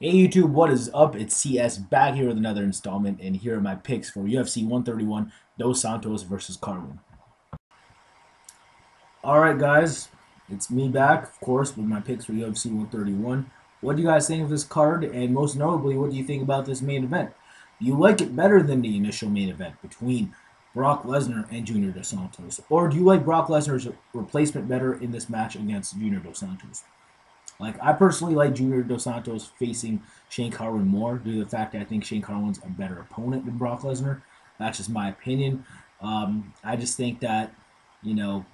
Hey YouTube, what is up? It's CS back here with another installment, and here are my picks for UFC 131, Dos Santos versus Carwin. Alright guys, it's me back, of course, with my picks for UFC 131. What do you guys think of this card, and most notably, what do you think about this main event? Do you like it better than the initial main event between Brock Lesnar and Junior Dos Santos? Or do you like Brock Lesnar's replacement better in this match against Junior Dos Santos? Like, I personally like Junior Dos Santos facing Shane Carwin more due to the fact that I think Shane Carwin's a better opponent than Brock Lesnar. That's just my opinion. I just think that,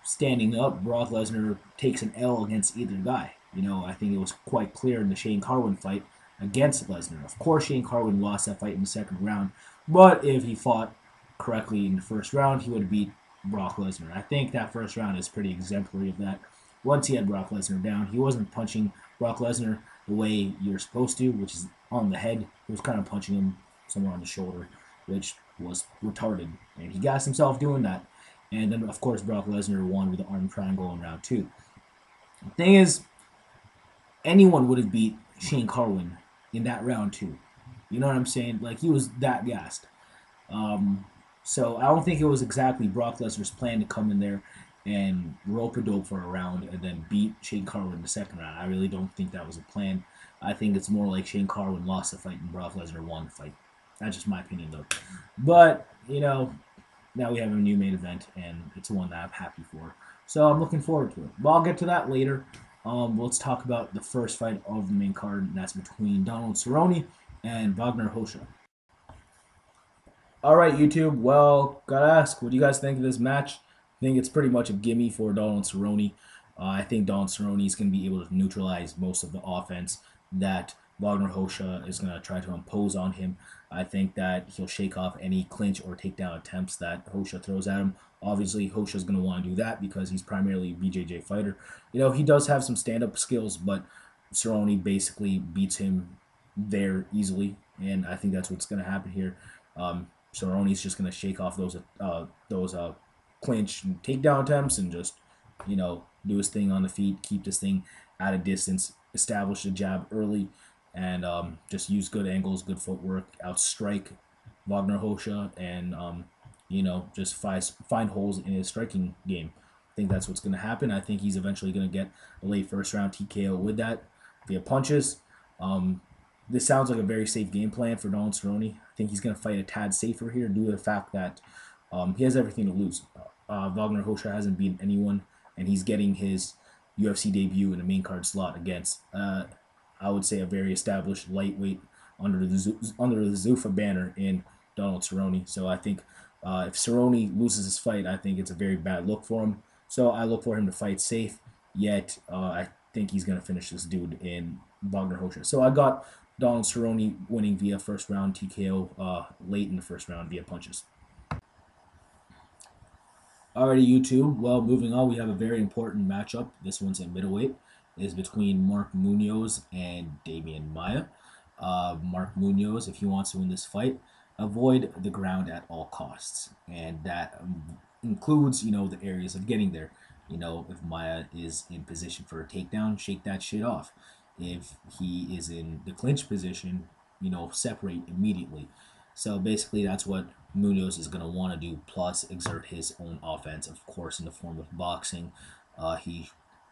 standing up, Brock Lesnar takes an L against either guy. I think it was quite clear in the Shane Carwin fight against Lesnar. Of course, Shane Carwin lost that fight in the second round, but if he fought correctly in the first round, he would have beat Brock Lesnar. I think that first round is pretty exemplary of that. Once he had Brock Lesnar down, he wasn't punching Brock Lesnar the way you're supposed to, which is on the head. He was kind of punching him somewhere on the shoulder, which was retarded. And he gassed himself doing that. And then, of course, Brock Lesnar won with the arm triangle in round two. The thing is, anyone would have beat Shane Carwin in that round two. You know what I'm saying? Like, he was that gassed. Um, so I don't think it was exactly Brock Lesnar's plan to come in there and rope a dope for a round and then beat Shane Carwin in the second round. I really don't think that was a plan. I think it's more like Shane Carwin lost the fight and Brock Lesnar won the fight. That's just my opinion, though. But now we have a new main event, and it's one that I'm happy for. So I'm looking forward to it. But I'll get to that later. Let's talk about the first fight of the main card, and that's between Donald Cerrone and Wagner Hosha. All right, YouTube. Well, gotta ask, what do you guys think of this match? I think it's pretty much a gimme for Donald Cerrone. I think Donald Cerrone is going to be able to neutralize most of the offense that Wagner Hosha is going to try to impose on him. I think that he'll shake off any clinch or takedown attempts that Hosha throws at him. Obviously, Hosha is going to want to do that because he's primarily a BJJ fighter. He does have some stand-up skills, but Cerrone basically beats him there easily, and I think that's what's going to happen here. Cerrone's just going to shake off those clinch and takedown attempts and just do his thing on the feet, keep this thing at a distance, establish the jab early, and just use good angles, good footwork, outstrike Wagner Hosha, and just find holes in his striking game. I think that's what's going to happen. I think he's eventually going to get a late first round TKO with that via punches. Um, this sounds like a very safe game plan for Donald Cerrone. I think he's going to fight a tad safer here due to the fact that he has everything to lose. Wagner Hosha hasn't beaten anyone, and he's getting his UFC debut in the main card slot against, I would say, a very established lightweight under the Zuffa banner in Donald Cerrone. So I think if Cerrone loses his fight, I think it's a very bad look for him. So I look for him to fight safe, yet I think he's going to finish this dude in Wagner Hosha. So I got Donald Cerrone winning via first round TKO late in the first round via punches. Alrighty, YouTube. Well, moving on, we have a very important matchup. This one's at middleweight. It is between Mark Munoz and Damian Maia. Mark Munoz, if he wants to win this fight, avoid the ground at all costs, and that includes, the areas of getting there. If Maia is in position for a takedown, shake that shit off. If he is in the clinch position, separate immediately. So basically, that's what Munoz is going to want to do, plus exert his own offense, of course, in the form of boxing. He,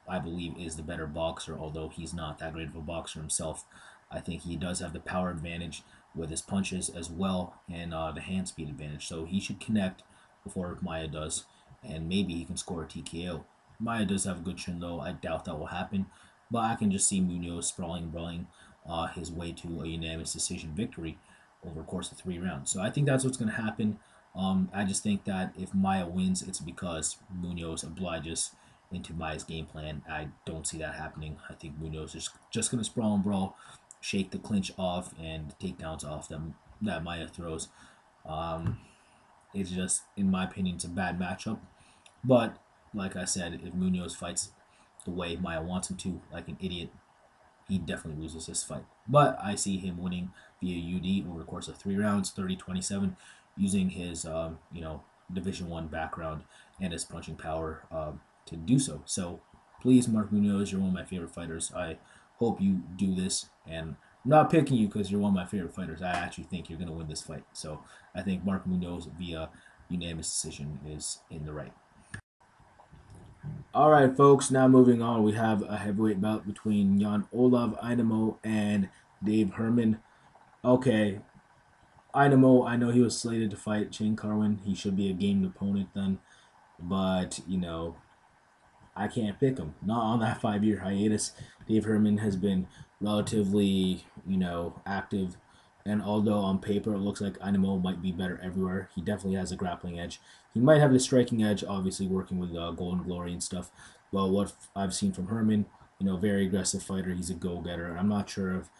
I believe, is the better boxer, although he's not that great of a boxer himself. I think he does have the power advantage with his punches as well, and the hand speed advantage. So he should connect before Maia does, and maybe he can score a TKO. Maia does have a good chin, though. I doubt that will happen, but I can just see Munoz sprawling and brawling his way to a unanimous decision victory over the course of 3 rounds. So I think that's what's going to happen. I just think that if Maia wins, it's because Munoz obliges into Maia's game plan. I don't see that happening. I think Munoz is just going to sprawl and brawl, shake the clinch off, and takedowns off that Maia throws. Um, it's just, in my opinion, it's a bad matchup. But like I said, if Munoz fights the way Maia wants him to, like an idiot, he definitely loses this fight. But I see him winning via UD over the course of 3 rounds, 30-27, using his Division One background and his punching power to do so. So please, Mark Munoz, you're one of my favorite fighters. I hope you do this and not picking you because you're one of my favorite fighters. I actually think you're going to win this fight. So I think Mark Munoz via unanimous decision is in the right. All right, folks. Now moving on, we have a heavyweight bout between Jan Olav Einamo and Dave Herman. Okay, Einamo, I know he was slated to fight Shane Carwin. He should be a game opponent then, but I can't pick him. Not on that 5 year hiatus. Dave Herman has been relatively, active. And although on paper it looks like Inamo might be better everywhere, he definitely has a grappling edge. He might have the striking edge, obviously working with Golden Glory and stuff. But what I've seen from Herman, very aggressive fighter. He's a go-getter. I'm not sure if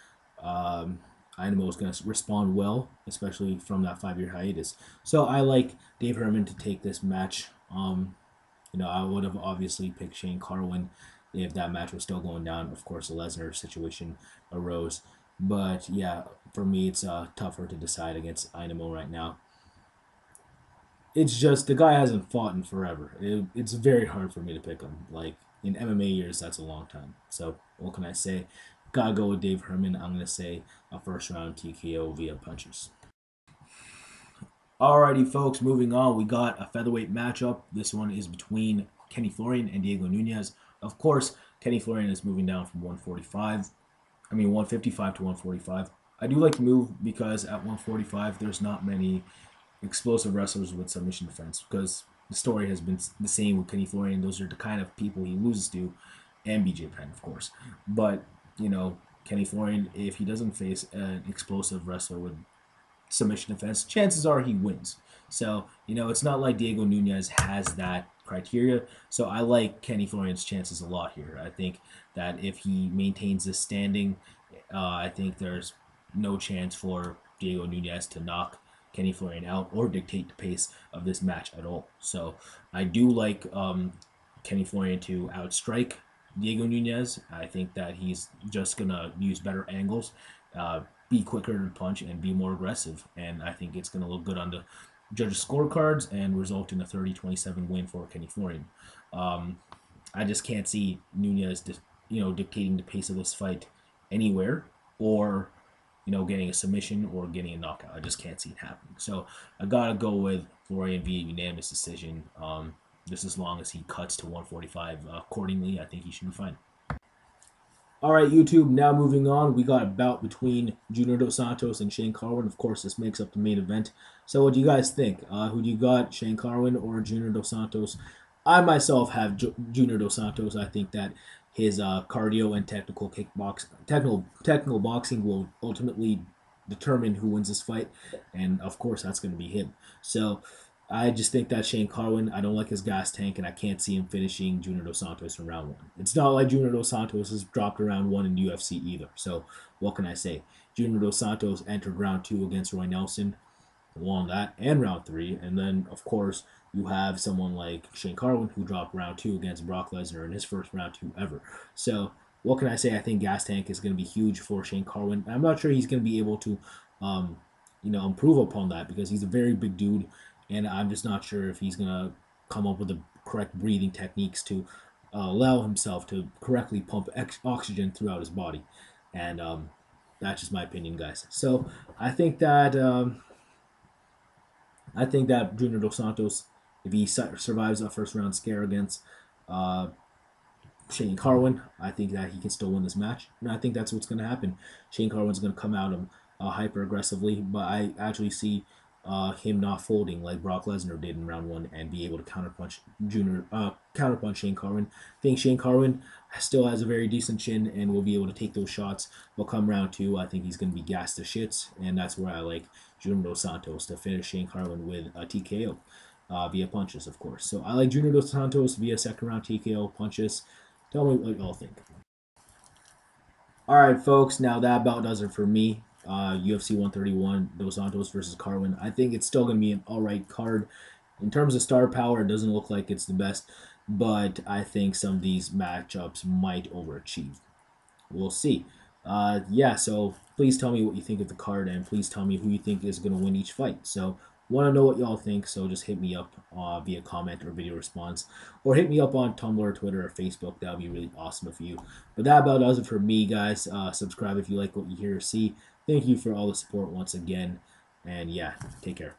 Inamo is going to respond well, especially from that 5 year hiatus. So I like Dave Herman to take this match. I would have obviously picked Shane Carwin if that match was still going down. Of course, the Lesnar situation arose. But yeah, for me, it's tougher to decide against Inamo right now. It's just the guy hasn't fought in forever. It's very hard for me to pick him. Like in MMA years, that's a long time. So what can I say? Gotta go with Dave Herman. I'm gonna say a first round TKO via punches. Alrighty, folks, moving on. We got a featherweight matchup. This one is between Kenny Florian and Diego Nunez. Of course, Kenny Florian is moving down from 155 to 145. I do like to move because at 145, there's not many explosive wrestlers with submission defense because the story has been the same with Kenny Florian. Those are the kind of people he loses to, and BJ Penn, of course. But, Kenny Florian, if he doesn't face an explosive wrestler with submission defense, chances are he wins. So, it's not like Diego Nunez has that criteria. So I like Kenny Florian's chances a lot here. I think that if he maintains this standing, I think there's no chance for Diego Nunez to knock Kenny Florian out or dictate the pace of this match at all. So I do like Kenny Florian to outstrike Diego Nunez. I think that he's just going to use better angles, be quicker to punch, and be more aggressive. And I think it's going to look good on the judges' scorecards and result in a 30-27 win for Kenny Florian. I just can't see Nunez, dictating the pace of this fight anywhere, or getting a submission or getting a knockout. I just can't see it happening. So I gotta go with Florian via unanimous decision. Just as long as he cuts to 145 accordingly, I think he should be fine. All right, YouTube, now moving on. We got a bout between Junior Dos Santos and Shane Carwin. Of course, this makes up the main event. So what do you guys think? Who do you got, Shane Carwin or Junior Dos Santos? I myself have Junior Dos Santos. I think that his cardio and technical boxing will ultimately determine who wins this fight. And, of course, that's going to be him. So I just think that Shane Carwin, I don't like his gas tank, and I can't see him finishing Junior Dos Santos in round one. It's not like Junior Dos Santos has dropped to round one in UFC either. So what can I say? Junior Dos Santos entered round two against Roy Nelson, won that, and round three. And then, of course, you have someone like Shane Carwin who dropped round two against Brock Lesnar in his first round two ever. So what can I say? I think gas tank is going to be huge for Shane Carwin. I'm not sure he's going to be able to, improve upon that because he's a very big dude, and I'm just not sure if he's going to come up with the correct breathing techniques to allow himself to correctly pump oxygen throughout his body. And that's just my opinion, guys. So I think that Junior Dos Santos, if he survives that first round scare against Shane Carwin, I think that he can still win this match. And I think that's what's going to happen. Shane Carwin's going to come out hyper aggressively, but I actually see him not folding like Brock Lesnar did in round one and be able to counterpunch Shane Carwin. I think Shane Carwin still has a very decent chin and will be able to take those shots. But come round two, I think he's going to be gassed to shits, and that's where I like Junior Dos Santos to finish Shane Carwin with a TKO via punches, of course. So I like Junior Dos Santos via second round TKO punches. Tell me what y'all think. All right, folks. Now that about does it for me. UFC 131, Dos Santos versus Carwin. I think it's still going to be an alright card. In terms of star power, it doesn't look like it's the best, but I think some of these matchups might overachieve. We'll see. So please tell me what you think of the card, and please tell me who you think is going to win each fight. So Want to know what y'all think, so just hit me up via comment or video response, or hit me up on Tumblr, Twitter, or Facebook. That would be really awesome of you. But that about does it for me, guys. Subscribe if you like what you hear or see. Thank you for all the support once again, and yeah, take care.